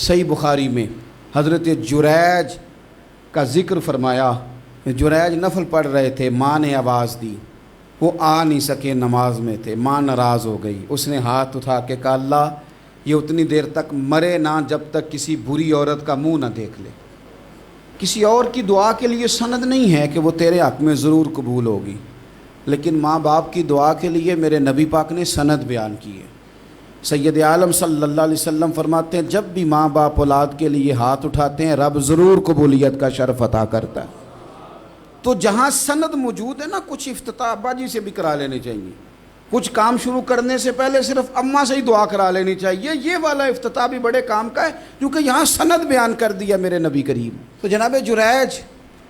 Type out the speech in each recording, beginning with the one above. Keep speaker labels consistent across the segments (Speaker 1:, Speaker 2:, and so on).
Speaker 1: صحیح بخاری میں حضرت جریج کا ذکر فرمایا. جریج نفل پڑھ رہے تھے، ماں نے آواز دی، وہ آ نہیں سکے، نماز میں تھے، ماں ناراض ہو گئی. اس نے ہاتھ اٹھا کے کہا اللہ یہ اتنی دیر تک مرے نہ جب تک کسی بری عورت کا منہ نہ دیکھ لے. کسی اور کی دعا کے لیے سند نہیں ہے کہ وہ تیرے حق میں ضرور قبول ہوگی، لیکن ماں باپ کی دعا کے لیے میرے نبی پاک نے سند بیان کی ہے. سید عالم صلی اللہ علیہ وسلم فرماتے ہیں جب بھی ماں باپ اولاد کے لیے ہاتھ اٹھاتے ہیں رب ضرور قبولیت کا شرف عطا کرتا ہے. تو جہاں سند موجود ہے نا، کچھ افتتاح ابا جی سے بھی کرا لینے چاہیے، کچھ کام شروع کرنے سے پہلے صرف اماں سے ہی دعا کرا لینی چاہیے. یہ والا افتتاح بھی بڑے کام کا ہے کیونکہ یہاں سند بیان کر دیا میرے نبی کریم. تو جناب جریج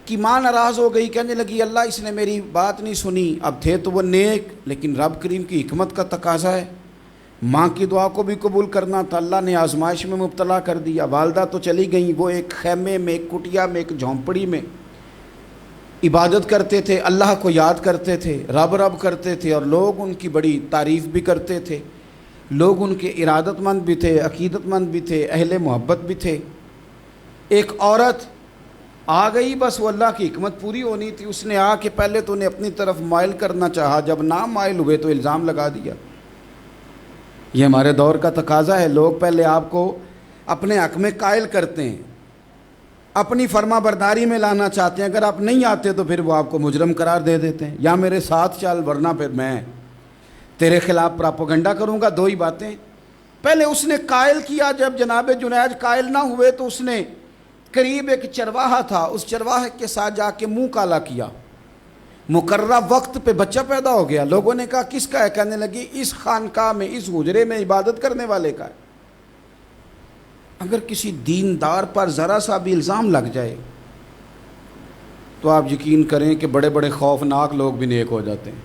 Speaker 1: کی ماں ناراض ہو گئی، کہنے لگی اللہ اس نے میری بات نہیں سنی. اب تھے تو وہ نیک، لیکن رب کریم کی حکمت کا تقاضا ہے، ماں کی دعا کو بھی قبول کرنا تھا. اللہ نے آزمائش میں مبتلا کر دیا. والدہ تو چلی گئیں، وہ ایک خیمے میں، ایک کٹیا میں، ایک جھونپڑی میں عبادت کرتے تھے، اللہ کو یاد کرتے تھے، رب رب کرتے تھے، اور لوگ ان کی بڑی تعریف بھی کرتے تھے. لوگ ان کے ارادت مند بھی تھے، عقیدت مند بھی تھے، اہل محبت بھی تھے. ایک عورت آ گئی، بس وہ اللہ کی حکمت پوری ہونی تھی. اس نے آ کے پہلے تو انہیں اپنی طرف مائل کرنا چاہا، جب نہ مائل ہوئے تو الزام لگا دیا. یہ ہمارے دور کا تقاضا ہے، لوگ پہلے آپ کو اپنے حق میں قائل کرتے ہیں، اپنی فرما برداری میں لانا چاہتے ہیں. اگر آپ نہیں آتے تو پھر وہ آپ کو مجرم قرار دے دیتے ہیں، یا میرے ساتھ چل ورنہ پھر میں تیرے خلاف پراپوگنڈا کروں گا. دو ہی باتیں. پہلے اس نے قائل کیا، جب جناب جنید قائل نہ ہوئے تو اس نے قریب ایک چرواہا تھا، اس چرواہے کے ساتھ جا کے منہ کالا کیا. مقررہ وقت پہ بچہ پیدا ہو گیا. لوگوں نے کہا کس کا ہے؟ کہنے لگی اس خانقاہ میں، اس حجرے میں عبادت کرنے والے کا ہے. اگر کسی دیندار پر ذرا سا بھی الزام لگ جائے تو آپ یقین کریں کہ بڑے بڑے خوفناک لوگ بھی نیک ہو جاتے ہیں.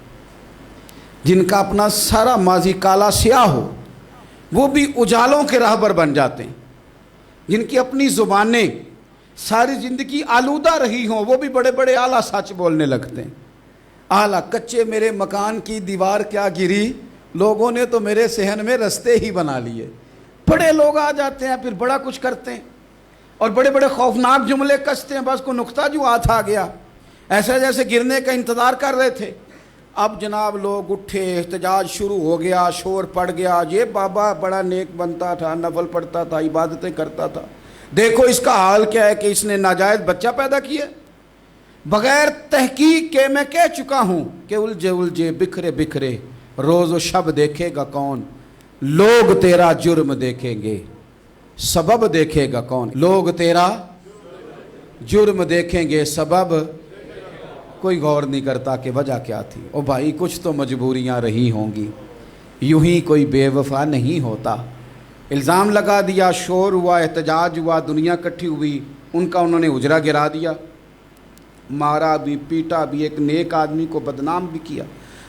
Speaker 1: جن کا اپنا سارا ماضی کالا سیاہ ہو وہ بھی اجالوں کے راہبر بن جاتے ہیں. جن کی اپنی زبانیں ساری زندگی آلودہ رہی ہوں وہ بھی بڑے بڑے اعلیٰ سچ بولنے لگتے ہیں. اعلیٰ کچے میرے مکان کی دیوار کیا گری، لوگوں نے تو میرے صحن میں رستے ہی بنا لیے. بڑے لوگ آ جاتے ہیں پھر بڑا کچھ کرتے ہیں اور بڑے بڑے خوفناک جملے کستے ہیں. بس کو نقطہ جو ہاتھ آ گیا، ایسے جیسے گرنے کا انتظار کر رہے تھے. اب جناب لوگ اٹھے، احتجاج شروع ہو گیا، شور پڑ گیا. یہ بابا بڑا نیک بنتا تھا، نفل پڑھتا تھا، عبادتیں کرتا تھا، دیکھو اس کا حال کیا ہے کہ اس نے ناجائز بچہ پیدا کیا. بغیر تحقیق کے میں کہہ چکا ہوں کہ الجھے الجھے بکھرے بکھرے روز و شب دیکھے گا کون. لوگ تیرا جرم دیکھیں گے، سبب دیکھے گا کون. لوگ تیرا جرم دیکھیں گے، سبب کوئی غور نہیں کرتا کہ وجہ کیا تھی. او بھائی کچھ تو مجبوریاں رہی ہوں گی، یوں ہی کوئی بے وفا نہیں ہوتا. الزام لگا دیا، شور ہوا، احتجاج ہوا، دنیا کٹھی ہوئی. ان کا انہوں نے اجرا گرا دیا، مارا بھی، پیٹا بھی، ایک نیک آدمی کو بدنام بھی کیا،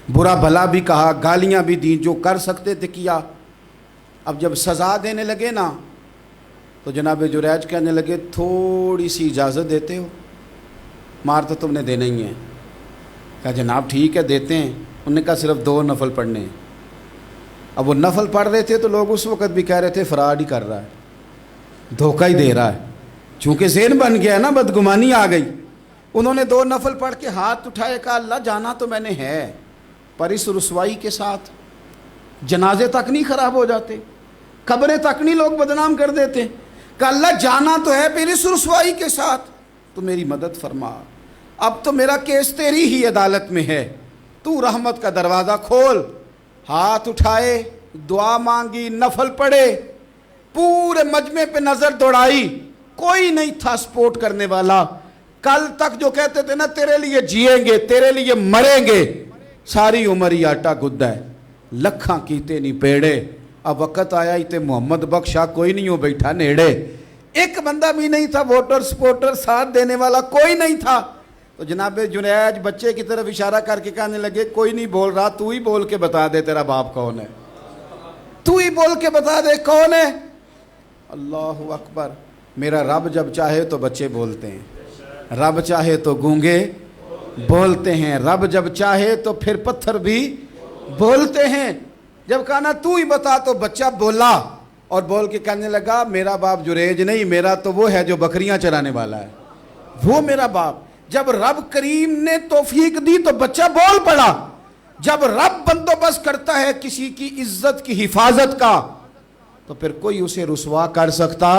Speaker 1: برا بھلا بھی کہا، گالیاں بھی دیں، جو کر سکتے تھے کیا. اب جب سزا دینے لگے نا تو جناب جریج کہنے لگے تھوڑی سی اجازت دیتے ہو، مار تو تم نے دینا ہی ہے. کہا جناب ٹھیک ہے دیتے ہیں. انہوں نے کہا صرف 2 نفل پڑھنے ہیں. اب وہ نفل پڑھ رہے تھے تو لوگ اس وقت بھی کہہ رہے تھے فراڈ ہی کر رہا ہے، دھوکہ ہی دے رہا ہے. چونکہ ذہن بن گیا نا، بدگمانی آ گئی. انہوں نے 2 نفل پڑھ کے ہاتھ اٹھائے، کہا اللہ جانا تو میں نے ہے، پر اس رسوائی کے ساتھ جنازے تک نہیں خراب ہو جاتے، قبریں تک نہیں لوگ بدنام کر دیتے. کہ اللہ جانا تو ہے پھر اس رسوائی کے ساتھ، تو میری مدد فرما. اب تو میرا کیس تیری ہی عدالت میں ہے، تو رحمت کا دروازہ کھول. ہاتھ اٹھائے، دعا مانگی، نفل پڑھے، پورے مجمع پہ نظر دوڑائی، کوئی نہیں تھا سپورٹ کرنے والا. کل تک جو کہتے تھے نا تیرے لیے جیئیں گے، تیرے لیے مریں گے، ساری عمر ہی آٹا گدھا ہے، لکھاں کیتے نہیں پیڑے. اب وقت آیا ہی تے محمد بخشا کوئی نہیں ہو بیٹھا نیڑے. ایک بندہ بھی نہیں تھا، ووٹر سپورٹر ساتھ دینے والا کوئی نہیں تھا. تو جناب جنید بچے کی طرف اشارہ کر کے کہنے لگے کوئی نہیں بول رہا، تو ہی بول کے بتا دے تیرا باپ کون ہے، تو ہی بول کے بتا دے کون ہے. اللہ اکبر. میرا رب جب چاہے تو بچے بولتے ہیں، رب چاہے تو گونگے بولتے ہیں، رب جب چاہے تو پھر پتھر بھی بولتے ہیں. جب کہا نا تو ہی بتا تو بچہ بولا. اور بول کے کہنے لگا میرا باپ جریج نہیں، میرا تو وہ ہے جو بکریاں چرانے والا ہے، وہ میرا باپ۔ جب رب کریم نے توفیق دی تو بچہ بول پڑا۔ جب رب بندوبست کرتا ہے کسی کی عزت کی حفاظت کا تو پھر کوئی اسے رسوا کر سکتا